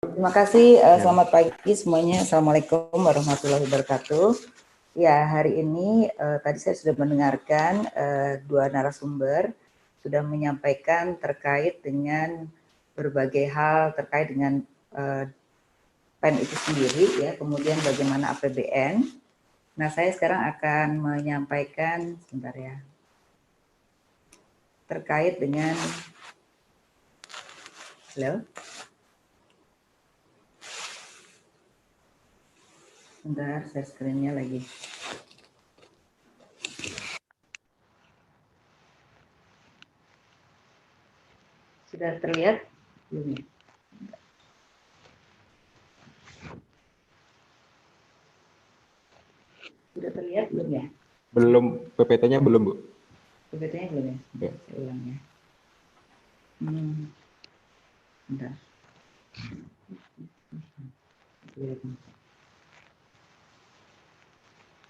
Terima kasih, Ya. selamat pagi semuanya. Assalamualaikum warahmatullahi wabarakatuh. Ya, hari ini tadi saya sudah mendengarkan dua narasumber sudah menyampaikan terkait dengan berbagai hal terkait dengan PEN itu sendiri, ya, kemudian bagaimana APBN. Nah, saya sekarang akan menyampaikan, sebentar ya, terkait dengan, halo? Sebentar, share screen-nya lagi. Sudah terlihat belum ya? Sudah terlihat belum ya? Belum, PPT-nya belum, Bu. PPT-nya belum ya? Ya. Saya ulang ya. Bentar.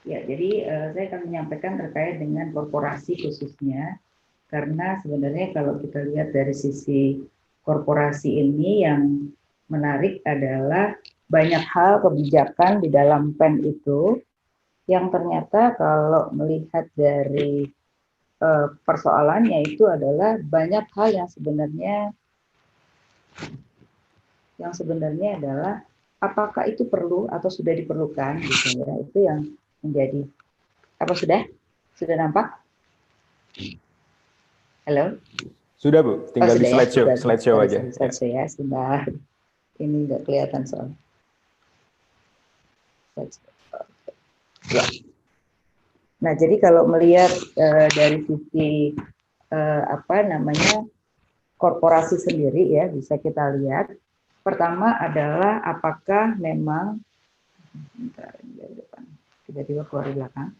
Ya, jadi saya akan menyampaikan terkait dengan korporasi khususnya, karena sebenarnya kalau kita lihat dari sisi korporasi ini yang menarik adalah banyak hal kebijakan di dalam PEN itu yang ternyata kalau melihat dari persoalannya itu adalah banyak hal yang sebenarnya adalah apakah itu perlu atau sudah diperlukan gitu ya, itu yang menjadi apa sudah nampak? Halo? Sudah, Bu. Tinggal di sudah slideshow, ya? slideshow aja. Slideshow ya, sebentar. Ini nggak kelihatan soal. Ya. Nah, jadi kalau melihat dari sisi korporasi sendiri ya, bisa kita lihat. Pertama adalah apakah memang tiba-tiba keluar di belakang.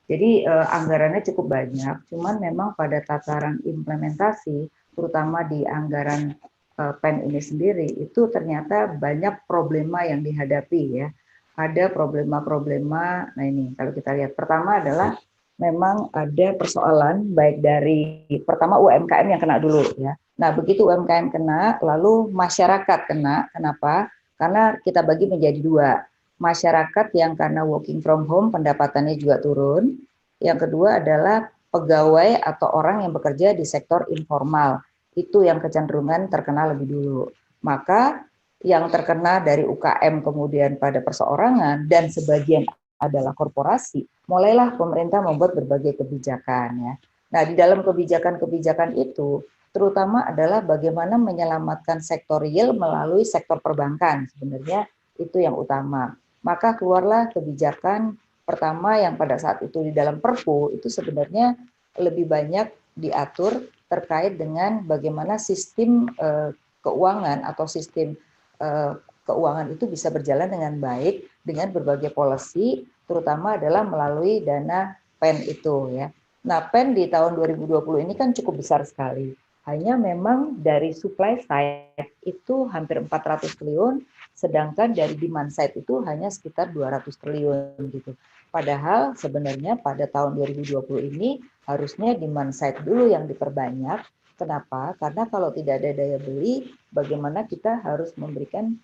Jadi anggarannya cukup banyak, cuman memang pada tataran implementasi, terutama di anggaran PEN ini sendiri, itu ternyata banyak problema yang dihadapi ya. Ada problema-problema, nah ini kalau kita lihat, pertama adalah memang ada persoalan baik dari, pertama UMKM yang kena dulu ya. Nah begitu UMKM kena, lalu masyarakat kena, kenapa? Karena kita bagi menjadi dua. Masyarakat yang karena working from home pendapatannya juga turun. Yang kedua adalah pegawai atau orang yang bekerja di sektor informal. Itu yang kecenderungan terkena lebih dulu. Maka yang terkena dari UKM kemudian pada perseorangan dan sebagian adalah korporasi, mulailah pemerintah membuat berbagai kebijakan ya. Nah, di dalam kebijakan-kebijakan itu terutama adalah bagaimana menyelamatkan sektor real melalui sektor perbankan. Sebenarnya itu yang utama. Maka keluarlah kebijakan pertama yang pada saat itu di dalam Perpu itu sebenarnya lebih banyak diatur terkait dengan bagaimana sistem keuangan atau sistem keuangan itu bisa berjalan dengan baik dengan berbagai policy, terutama adalah melalui dana PEN itu ya. Nah, PEN di tahun 2020 ini kan cukup besar sekali. Hanya memang dari supply side itu hampir 400 triliun, sedangkan dari demand side itu hanya sekitar 200 triliun gitu. Padahal sebenarnya pada tahun 2020 ini harusnya demand side dulu yang diperbanyak. Kenapa? Karena kalau tidak ada daya beli, bagaimana kita harus memberikan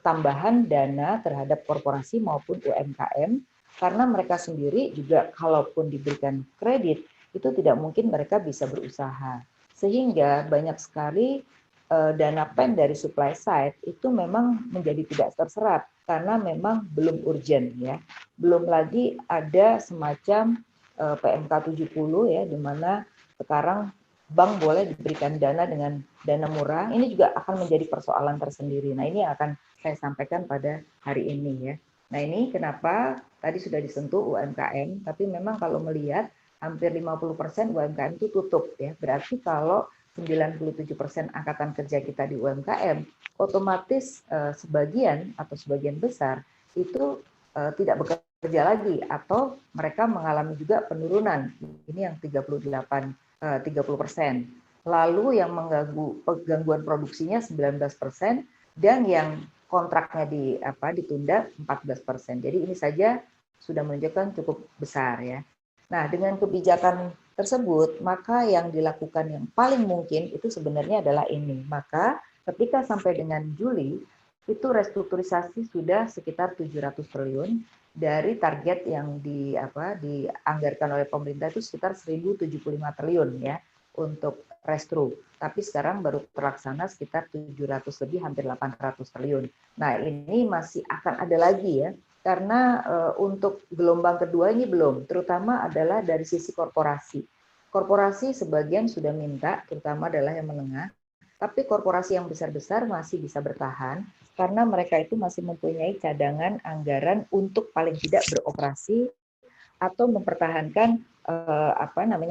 tambahan dana terhadap korporasi maupun UMKM, karena mereka sendiri juga kalaupun diberikan kredit, itu tidak mungkin mereka bisa berusaha. Sehingga banyak sekali dana PEN dari supply side itu memang menjadi tidak terserap karena memang belum urgent ya. Belum lagi ada semacam PMK 70 ya, di mana sekarang bank boleh diberikan dana dengan dana murah. Ini juga akan menjadi persoalan tersendiri. Nah, ini yang akan saya sampaikan pada hari ini ya. Nah, ini kenapa tadi sudah disentuh UMKM, tapi memang kalau melihat hampir 50% UMKM itu tutup ya. Berarti kalau 97% angkatan kerja kita di UMKM, otomatis sebagian atau sebagian besar itu tidak bekerja lagi atau mereka mengalami juga penurunan. Ini yang 30%. Lalu yang mengganggu gangguan produksinya 19% dan yang kontraknya ditunda 14%. Jadi ini saja sudah menunjukkan cukup besar ya. Nah, dengan kebijakan tersebut, maka yang dilakukan yang paling mungkin itu sebenarnya adalah ini. Maka ketika sampai dengan Juli, itu restrukturisasi sudah sekitar 700 triliun dari target yang dianggarkan oleh pemerintah itu sekitar 1.075 triliun ya untuk restru. Tapi sekarang baru terlaksana sekitar 700 lebih, hampir 800 triliun. Nah, ini masih akan ada lagi ya, karena untuk gelombang kedua ini belum, terutama adalah dari sisi korporasi. Korporasi sebagian sudah minta, terutama adalah yang menengah, tapi korporasi yang besar-besar masih bisa bertahan karena mereka itu masih mempunyai cadangan anggaran untuk paling tidak beroperasi atau mempertahankan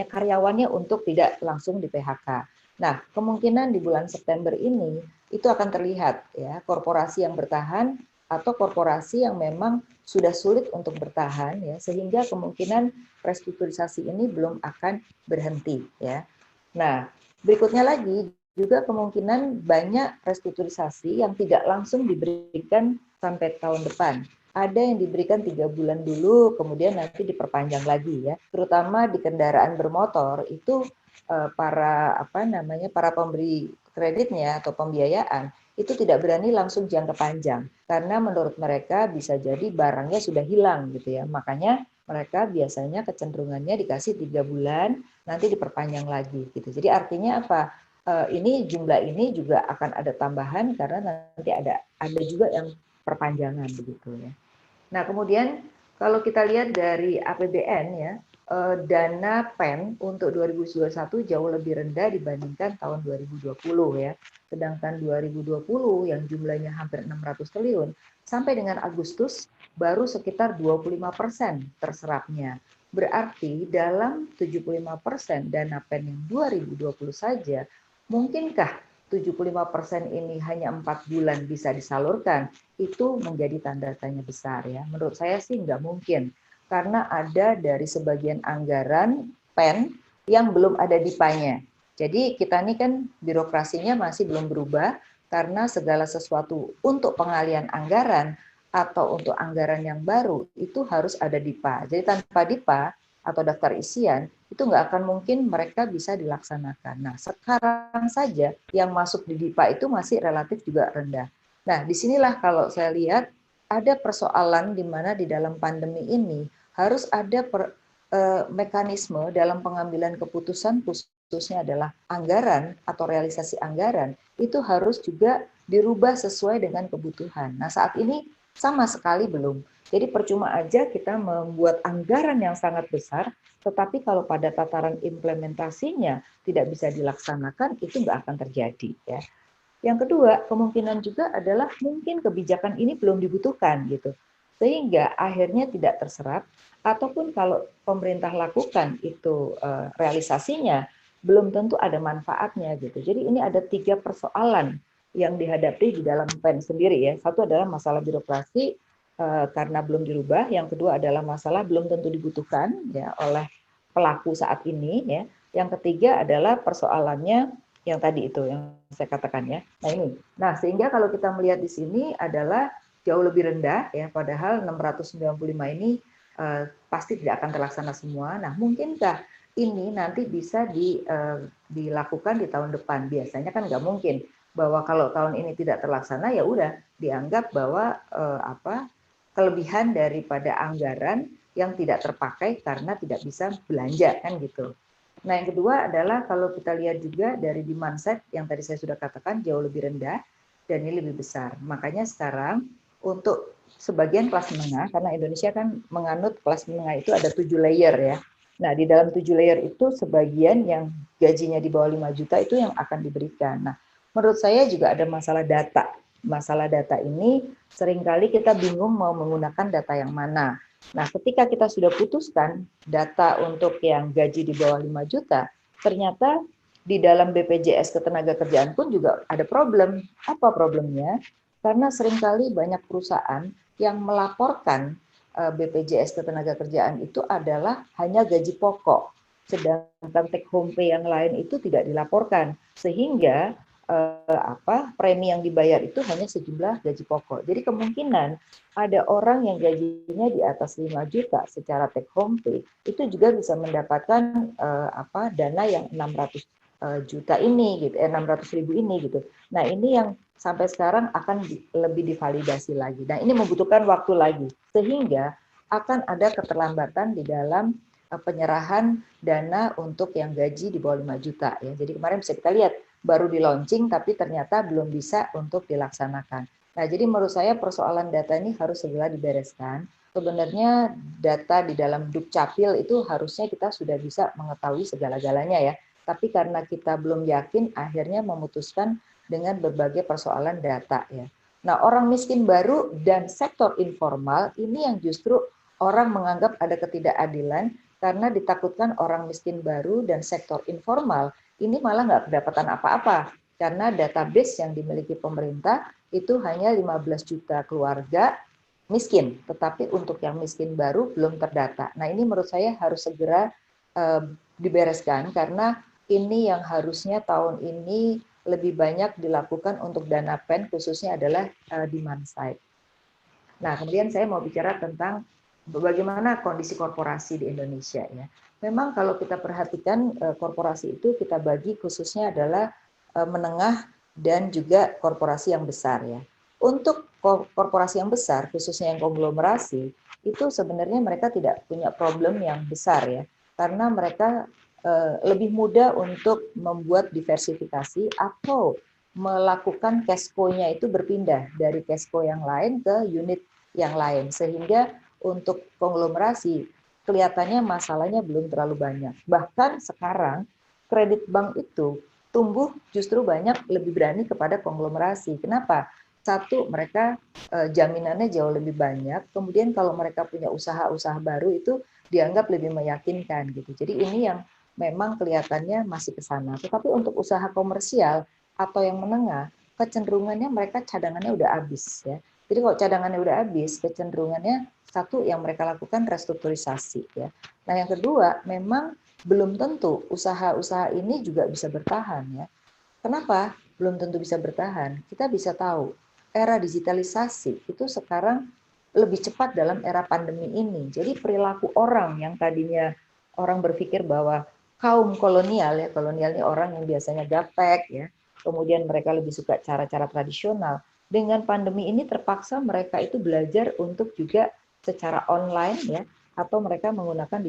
karyawannya untuk tidak langsung di PHK. Nah, kemungkinan di bulan September ini itu akan terlihat ya, korporasi yang bertahan atau korporasi yang memang sudah sulit untuk bertahan ya, sehingga kemungkinan restrukturisasi ini belum akan berhenti ya. Nah, berikutnya lagi juga kemungkinan banyak restrukturisasi yang tidak langsung diberikan sampai tahun depan. Ada yang diberikan 3 bulan dulu, kemudian nanti diperpanjang lagi ya. Terutama di kendaraan bermotor itu para pemberi kreditnya atau pembiayaan itu tidak berani langsung jangka panjang karena menurut mereka bisa jadi barangnya sudah hilang gitu ya. Makanya mereka biasanya kecenderungannya dikasih 3 bulan, nanti diperpanjang lagi gitu. Jadi artinya apa? Ini jumlah ini juga akan ada tambahan karena nanti ada juga yang perpanjangan begitu ya. Nah, kemudian kalau kita lihat dari APBN ya, dana PEN untuk 2021 jauh lebih rendah dibandingkan tahun 2020 ya. Sedangkan 2020 yang jumlahnya hampir 600 triliun, sampai dengan Agustus baru sekitar 25% terserapnya. Berarti dalam 75% dana PEN yang 2020 saja, mungkinkah 75% ini hanya 4 bulan bisa disalurkan? Itu menjadi tanda tanya besar ya. Menurut saya sih nggak mungkin, karena ada dari sebagian anggaran PEN yang belum ada DIPA-nya. Jadi kita ini kan birokrasinya masih belum berubah, karena segala sesuatu untuk pengalian anggaran atau untuk anggaran yang baru itu harus ada DIPA. Jadi tanpa DIPA atau daftar isian, itu nggak akan mungkin mereka bisa dilaksanakan. Nah, sekarang saja yang masuk di DIPA itu masih relatif juga rendah. Nah, disinilah kalau saya lihat ada persoalan di mana di dalam pandemi ini harus ada mekanisme dalam pengambilan keputusan, khususnya adalah anggaran atau realisasi anggaran, itu harus juga dirubah sesuai dengan kebutuhan. Nah, saat ini sama sekali belum. Jadi percuma aja kita membuat anggaran yang sangat besar, tetapi kalau pada tataran implementasinya tidak bisa dilaksanakan, itu nggak akan terjadi ya. Yang kedua, kemungkinan juga adalah mungkin kebijakan ini belum dibutuhkan gitu. Sehingga akhirnya tidak terserap, ataupun kalau pemerintah lakukan itu realisasinya belum tentu ada manfaatnya gitu. Jadi ini ada 3 persoalan yang dihadapi di dalam PEN sendiri ya. Satu adalah masalah birokrasi karena belum dirubah, yang kedua adalah masalah belum tentu dibutuhkan ya oleh pelaku saat ini ya. Yang ketiga adalah persoalannya yang tadi itu yang saya katakan ya. Nah ini. Nah, sehingga kalau kita melihat di sini adalah jauh lebih rendah ya, padahal 695 ini pasti tidak akan terlaksana semua. Nah, mungkinkah ini nanti bisa dilakukan di tahun depan? Biasanya kan nggak mungkin bahwa kalau tahun ini tidak terlaksana ya udah dianggap bahwa kelebihan daripada anggaran yang tidak terpakai karena tidak bisa belanja kan gitu. Nah, yang kedua adalah kalau kita lihat juga dari demand side yang tadi saya sudah katakan jauh lebih rendah dan ini lebih besar. Makanya sekarang untuk sebagian kelas menengah, karena Indonesia kan menganut kelas menengah itu ada 7 layer ya. Nah, di dalam 7 layer itu sebagian yang gajinya di bawah 5 juta itu yang akan diberikan. Nah, menurut saya juga ada masalah data. Masalah data ini seringkali kita bingung mau menggunakan data yang mana. Nah, ketika kita sudah putuskan data untuk yang gaji di bawah 5 juta, ternyata di dalam BPJS Ketenagakerjaan pun juga ada problem. Apa problemnya? Karena seringkali banyak perusahaan yang melaporkan BPJS Ketenagakerjaan itu adalah hanya gaji pokok, sedangkan take home pay yang lain itu tidak dilaporkan, sehingga premi yang dibayar itu hanya sejumlah gaji pokok. Jadi kemungkinan ada orang yang gajinya di atas 5 juta secara take home pay itu juga bisa mendapatkan dana yang 600 juta ini gitu, 600.000 ini gitu. Nah, ini yang sampai sekarang akan lebih divalidasi lagi. Nah, ini membutuhkan waktu lagi sehingga akan ada keterlambatan di dalam penyerahan dana untuk yang gaji di bawah 5 juta ya. Jadi kemarin bisa kita lihat baru di launching tapi ternyata belum bisa untuk dilaksanakan. Nah, jadi menurut saya persoalan data ini harus segera dibereskan. Sebenarnya data di dalam Dukcapil itu harusnya kita sudah bisa mengetahui segala-galanya ya. Tapi karena kita belum yakin, akhirnya memutuskan dengan berbagai persoalan data ya. Nah, orang miskin baru dan sektor informal ini yang justru orang menganggap ada ketidakadilan karena ditakutkan orang miskin baru dan sektor informal ini malah nggak kedapatan apa-apa karena database yang dimiliki pemerintah itu hanya 15 juta keluarga miskin, tetapi untuk yang miskin baru belum terdata. Nah, ini menurut saya harus segera dibereskan karena ini yang harusnya tahun ini lebih banyak dilakukan untuk dana PEN khususnya adalah demand side. Nah, kemudian saya mau bicara tentang bagaimana kondisi korporasi di Indonesia ya. Memang kalau kita perhatikan korporasi itu kita bagi khususnya adalah menengah dan juga korporasi yang besar ya. Untuk korporasi yang besar khususnya yang konglomerasi itu sebenarnya mereka tidak punya problem yang besar ya. Karena mereka lebih mudah untuk membuat diversifikasi atau melakukan cash flow-nya itu berpindah dari cash flow yang lain ke unit yang lain sehingga untuk konglomerasi kelihatannya masalahnya belum terlalu banyak. Bahkan sekarang kredit bank itu tumbuh justru banyak lebih berani kepada konglomerasi. Kenapa? Satu, mereka jaminannya jauh lebih banyak. Kemudian kalau mereka punya usaha-usaha baru itu dianggap lebih meyakinkan gitu. Jadi ini yang memang kelihatannya masih ke sana. Tetapi untuk usaha komersial atau yang menengah, kecenderungannya mereka cadangannya udah habis ya. Jadi kalau cadangannya udah habis, kecenderungannya satu yang mereka lakukan restrukturisasi ya. Nah, yang kedua, memang belum tentu usaha-usaha ini juga bisa bertahan ya. Kenapa? Belum tentu bisa bertahan. Kita bisa tahu era digitalisasi itu sekarang lebih cepat dalam era pandemi ini. Jadi perilaku orang yang tadinya orang berpikir bahwa kaum kolonial ya, kolonial ini orang yang biasanya gaptek ya, kemudian mereka lebih suka cara-cara tradisional. Dengan pandemi ini terpaksa mereka itu belajar untuk juga secara online ya, atau mereka menggunakan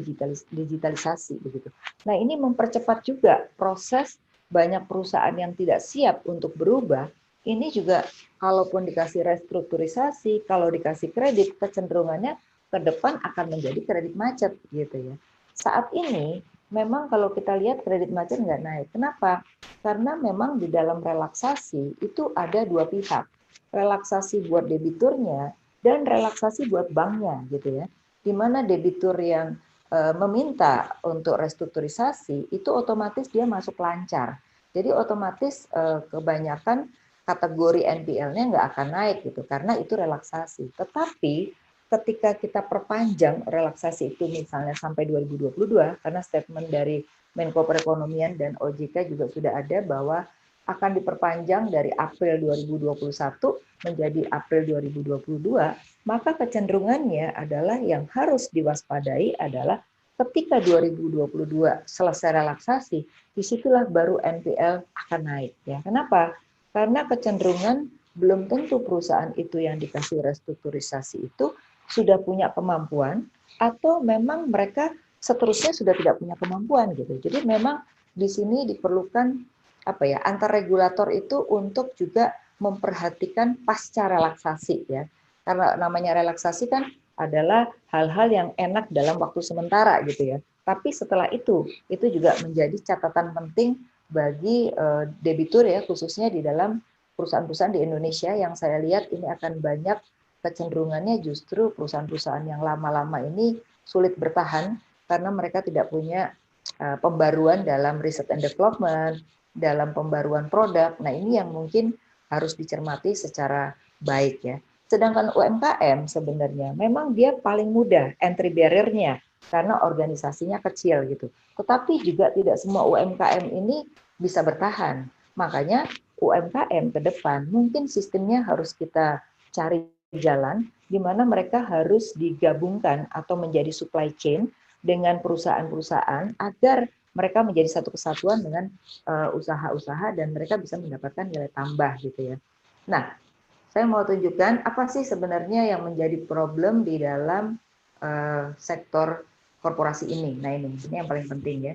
digitalisasi begitu. Nah, ini mempercepat juga proses banyak perusahaan yang tidak siap untuk berubah. Ini juga kalaupun dikasih restrukturisasi, kalau dikasih kredit, kecenderungannya ke depan akan menjadi kredit macet gitu ya. Saat ini memang kalau kita lihat kredit macet nggak naik. Kenapa? Karena memang di dalam relaksasi itu ada dua pihak. Relaksasi buat debiturnya dan relaksasi buat banknya gitu ya. Di mana debitur yang meminta untuk restrukturisasi itu otomatis dia masuk lancar. Jadi otomatis kebanyakan kategori NPL-nya nggak akan naik gitu karena itu relaksasi. Tetapi ketika kita perpanjang relaksasi itu misalnya sampai 2022 karena statement dari Menko Perekonomian dan OJK juga sudah ada bahwa akan diperpanjang dari April 2021 menjadi April 2022, maka kecenderungannya adalah yang harus diwaspadai adalah ketika 2022 selesai relaksasi, disitulah baru NPL akan naik. Ya. Kenapa? Karena kecenderungan belum tentu perusahaan itu yang dikasih restrukturisasi itu sudah punya kemampuan atau memang mereka seterusnya sudah tidak punya kemampuan gitu. Jadi memang di sini diperlukan antar regulator itu untuk juga memperhatikan pasca relaksasi ya. Karena namanya relaksasi kan adalah hal-hal yang enak dalam waktu sementara gitu ya. Tapi setelah itu juga menjadi catatan penting bagi debitur ya, khususnya di dalam perusahaan-perusahaan di Indonesia yang saya lihat ini akan banyak kecenderungannya justru perusahaan-perusahaan yang lama-lama ini sulit bertahan karena mereka tidak punya pembaruan dalam research and development, dalam pembaruan produk. Nah, ini yang mungkin harus dicermati secara baik ya. Sedangkan UMKM sebenarnya memang dia paling mudah entry barrier-nya karena organisasinya kecil gitu. Tetapi juga tidak semua UMKM ini bisa bertahan. Makanya UMKM ke depan, mungkin sistemnya harus kita cari jalan di mana mereka harus digabungkan atau menjadi supply chain dengan perusahaan-perusahaan agar mereka menjadi satu kesatuan dengan usaha-usaha dan mereka bisa mendapatkan nilai tambah gitu ya. Nah, saya mau tunjukkan apa sih sebenarnya yang menjadi problem di dalam sektor korporasi ini. Nah ini yang paling penting ya.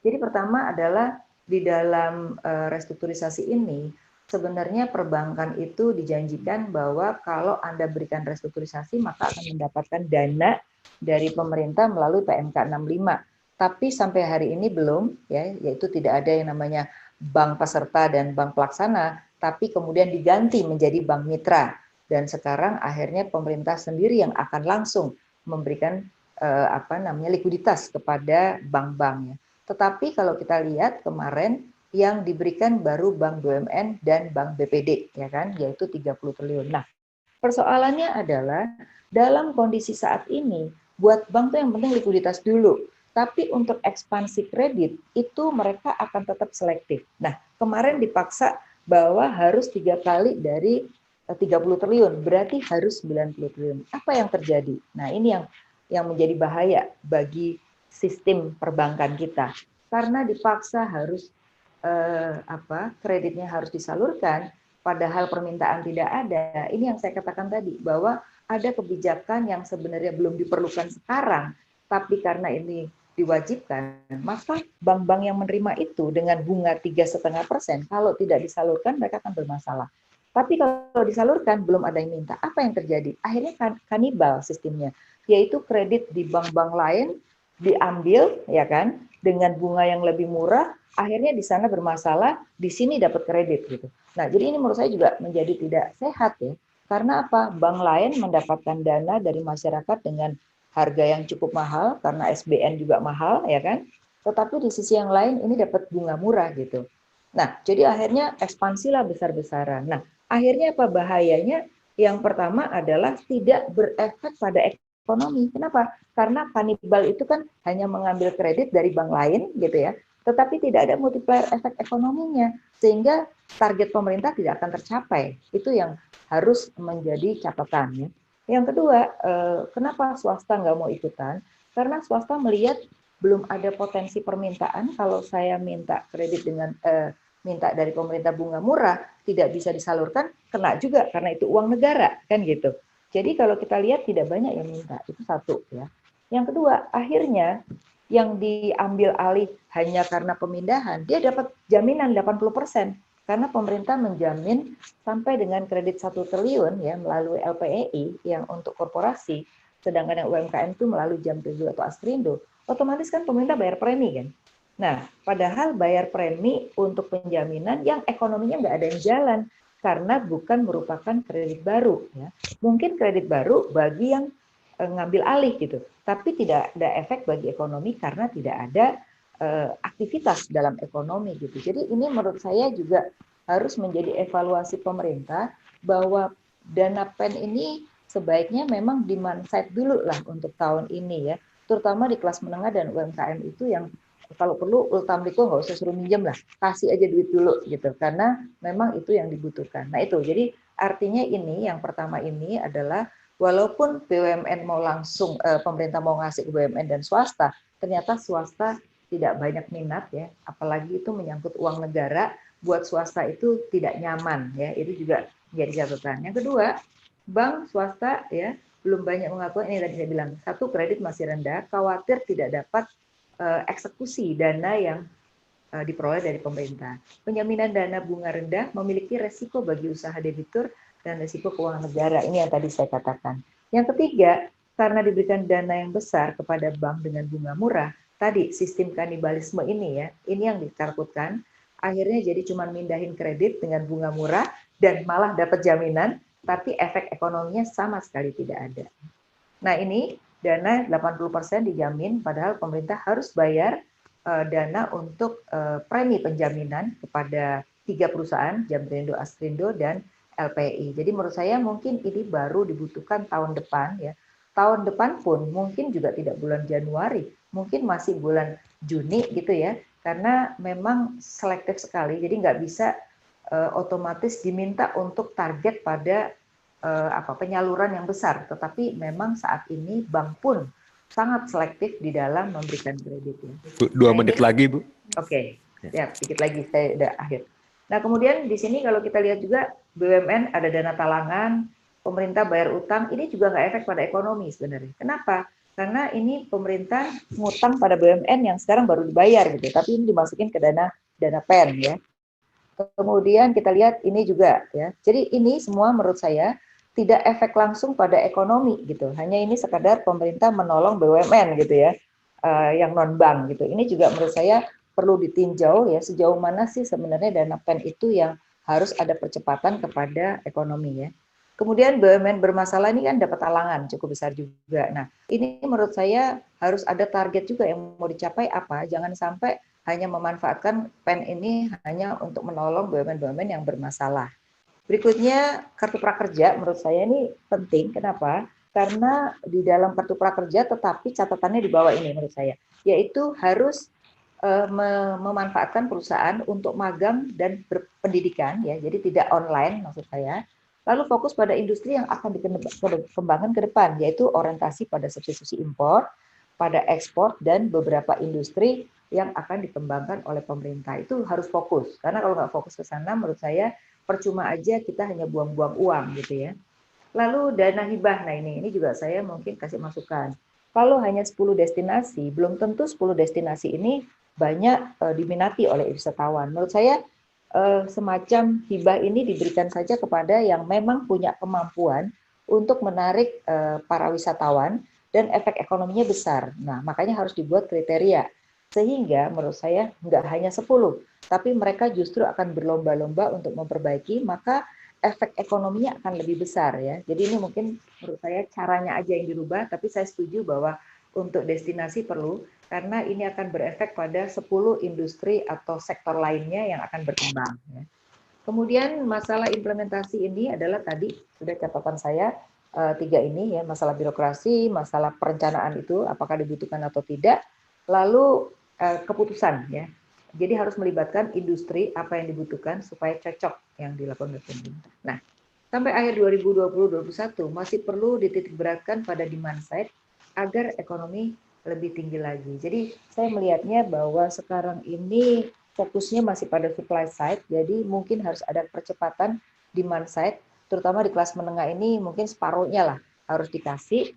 Jadi pertama adalah di dalam restrukturisasi ini sebenarnya perbankan itu dijanjikan bahwa kalau Anda berikan restrukturisasi maka akan mendapatkan dana dari pemerintah melalui PMK 65. Tapi sampai hari ini belum ya, yaitu tidak ada yang namanya bank peserta dan bank pelaksana, tapi kemudian diganti menjadi bank mitra. Dan sekarang akhirnya pemerintah sendiri yang akan langsung memberikan likuiditas kepada bank-bank. Tetapi kalau kita lihat kemarin yang diberikan baru Bank BUMN dan Bank BPD, ya kan, yaitu 30 triliun. Nah, persoalannya adalah dalam kondisi saat ini, buat bank tuh yang penting likuiditas dulu. Tapi untuk ekspansi kredit itu mereka akan tetap selektif. Nah, kemarin dipaksa bahwa harus 3 kali dari 30 triliun, berarti harus 90 triliun. Apa yang terjadi? Nah, ini yang menjadi bahaya bagi sistem perbankan kita. Karena dipaksa harus kreditnya harus disalurkan, padahal permintaan tidak ada. Ini yang saya katakan tadi, bahwa ada kebijakan yang sebenarnya belum diperlukan sekarang, tapi karena ini diwajibkan, maka bank-bank yang menerima itu dengan bunga 3,5%, kalau tidak disalurkan mereka akan bermasalah. Tapi kalau disalurkan belum ada yang minta. Apa yang terjadi? Akhirnya kanibal sistemnya, yaitu kredit di bank-bank lain diambil ya kan dengan bunga yang lebih murah, akhirnya di sana bermasalah, di sini dapat kredit gitu. Nah, jadi ini menurut saya juga menjadi tidak sehat ya. Karena apa? Bank lain mendapatkan dana dari masyarakat dengan harga yang cukup mahal karena SBN juga mahal ya kan. Tetapi di sisi yang lain ini dapat bunga murah gitu. Nah, jadi akhirnya ekspansilah besar-besaran. Nah, akhirnya apa bahayanya? Yang pertama adalah tidak berefek pada ekonomi. Kenapa? Karena kanibal itu kan hanya mengambil kredit dari bank lain gitu ya, tetapi tidak ada multiplier efek ekonominya, sehingga target pemerintah tidak akan tercapai. Itu yang harus menjadi catatan. Ya. Yang kedua, kenapa swasta nggak mau ikutan? Karena swasta melihat belum ada potensi permintaan. Kalau saya minta kredit dengan minta dari pemerintah bunga murah, tidak bisa disalurkan, kena juga karena itu uang negara, kan gitu. Jadi kalau kita lihat tidak banyak yang minta, itu satu ya. Yang kedua, akhirnya yang diambil alih hanya karena pemindahan, dia dapat jaminan 80%. Karena pemerintah menjamin sampai dengan kredit 1 triliun ya melalui LPEI yang untuk korporasi, sedangkan yang UMKM itu melalui Jamprindo atau Astrindo, otomatis kan pemerintah bayar premi kan. Nah, padahal bayar premi untuk penjaminan yang ekonominya nggak ada yang jalan karena bukan merupakan kredit baru. Ya. Mungkin kredit baru bagi yang ngambil alih gitu, tapi tidak ada efek bagi ekonomi karena tidak ada aktivitas dalam ekonomi gitu. Jadi ini menurut saya juga harus menjadi evaluasi pemerintah bahwa dana PEN ini sebaiknya memang di-mindset dulu lah untuk tahun ini ya, terutama di kelas menengah dan UMKM itu yang kalau perlu ultamriko nggak usah suruh minjem lah, kasih aja duit dulu gitu, karena memang itu yang dibutuhkan. Nah itu, jadi artinya ini yang pertama ini adalah walaupun BUMN mau langsung pemerintah mau ngasih ke BUMN dan swasta, ternyata swasta tidak banyak minat ya, apalagi itu menyangkut uang negara, buat swasta itu tidak nyaman ya, itu juga menjadi catatan. Yang kedua, bank swasta ya belum banyak mengakui, ini tadi saya bilang, satu kredit masih rendah, khawatir tidak dapat eksekusi dana yang diperoleh dari pemerintah. Penjaminan dana bunga rendah memiliki resiko bagi usaha debitur dan resiko keuangan negara. Ini yang tadi saya katakan. Yang ketiga, karena diberikan dana yang besar kepada bank dengan bunga murah, tadi sistem kanibalisme ini ya, ini yang ditakutkan. Akhirnya jadi cuma mindahin kredit dengan bunga murah dan malah dapat jaminan, tapi efek ekonominya sama sekali tidak ada. Nah ini dana 80% dijamin, padahal pemerintah harus bayar dana untuk premi penjaminan kepada 3 perusahaan, Jamprindo, Astrindo, dan LPI. Jadi menurut saya mungkin ini baru dibutuhkan tahun depan ya. Tahun depan pun mungkin juga tidak bulan Januari, mungkin masih bulan Juni gitu ya, karena memang selektif sekali, jadi nggak bisa otomatis diminta untuk target pada penyaluran yang besar. Tetapi memang saat ini bank pun sangat selektif di dalam memberikan kredit. Ya. Bu, 2 menit lagi, Bu. Oke, ya sedikit lagi saya udah akhir. Nah kemudian di sini kalau kita lihat juga BUMN ada dana talangan, pemerintah bayar utang, ini juga nggak efek pada ekonomi sebenarnya. Kenapa? Karena ini pemerintah ngutang pada BUMN yang sekarang baru dibayar gitu, tapi ini dimasukin ke dana PEN ya. Kemudian kita lihat ini juga ya. Jadi ini semua menurut saya tidak efek langsung pada ekonomi gitu. Hanya ini sekadar pemerintah menolong BUMN gitu ya, yang non bank gitu. Ini juga menurut saya perlu ditinjau ya sejauh mana sih sebenarnya dana PEN itu yang harus ada percepatan kepada ekonomi ya. Kemudian BUMN bermasalah ini kan dapat talangan cukup besar juga. Nah, ini menurut saya harus ada target juga yang mau dicapai apa. Jangan sampai hanya memanfaatkan PEN ini hanya untuk menolong BUMN-BUMN yang bermasalah. Berikutnya, kartu prakerja menurut saya ini penting. Kenapa? Karena di dalam kartu prakerja tetapi catatannya di bawah ini menurut saya, yaitu harus memanfaatkan perusahaan untuk magang dan berpendidikan ya, jadi tidak online maksud saya. Lalu fokus pada industri yang akan dikembangkan ke depan, yaitu orientasi pada substitusi impor, pada ekspor dan beberapa industri yang akan dikembangkan oleh pemerintah. Itu harus fokus, karena kalau nggak fokus ke sana, menurut saya percuma aja kita hanya buang-buang uang gitu ya. Lalu dana hibah, nah ini juga saya mungkin kasih masukan. Kalau hanya 10 destinasi, belum tentu 10 destinasi ini banyak diminati oleh wisatawan. Menurut saya semacam hibah ini diberikan saja kepada yang memang punya kemampuan untuk menarik para wisatawan dan efek ekonominya besar. Nah, makanya harus dibuat kriteria. Sehingga menurut saya nggak hanya 10, tapi mereka justru akan berlomba-lomba untuk memperbaiki, maka efek ekonominya akan lebih besar ya. Jadi ini mungkin menurut saya caranya aja yang dirubah, tapi saya setuju bahwa untuk destinasi perlu, karena ini akan berefek pada 10 industri atau sektor lainnya yang akan berkembang. Ya. Kemudian masalah implementasi ini adalah tadi sudah catatan saya 3 ini ya, masalah birokrasi, masalah perencanaan itu apakah dibutuhkan atau tidak, lalu keputusan ya. Jadi harus melibatkan industri apa yang dibutuhkan supaya cocok yang dilakukan oleh pemerintah. Nah, sampai akhir 2020-2021 masih perlu dititikberatkan pada demand side agar ekonomi lebih tinggi lagi. Jadi saya melihatnya bahwa sekarang ini fokusnya masih pada supply side, jadi mungkin harus ada percepatan demand side, terutama di kelas menengah ini mungkin separuhnya lah harus dikasih,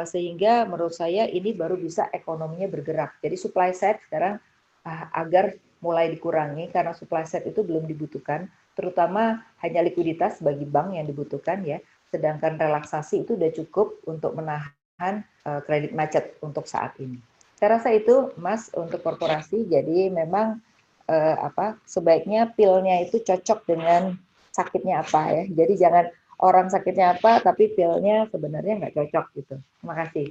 sehingga menurut saya ini baru bisa ekonominya bergerak. Jadi supply side sekarang agar mulai dikurangi karena supply side itu belum dibutuhkan, terutama hanya likuiditas bagi bank yang dibutuhkan ya, sedangkan relaksasi itu sudah cukup untuk menahan kredit macet untuk saat ini. Saya rasa itu Mas untuk korporasi, jadi memang sebaiknya pilnya itu cocok dengan sakitnya apa ya, jadi jangan orang sakitnya apa tapi pilnya sebenarnya nggak cocok gitu. Terima kasih.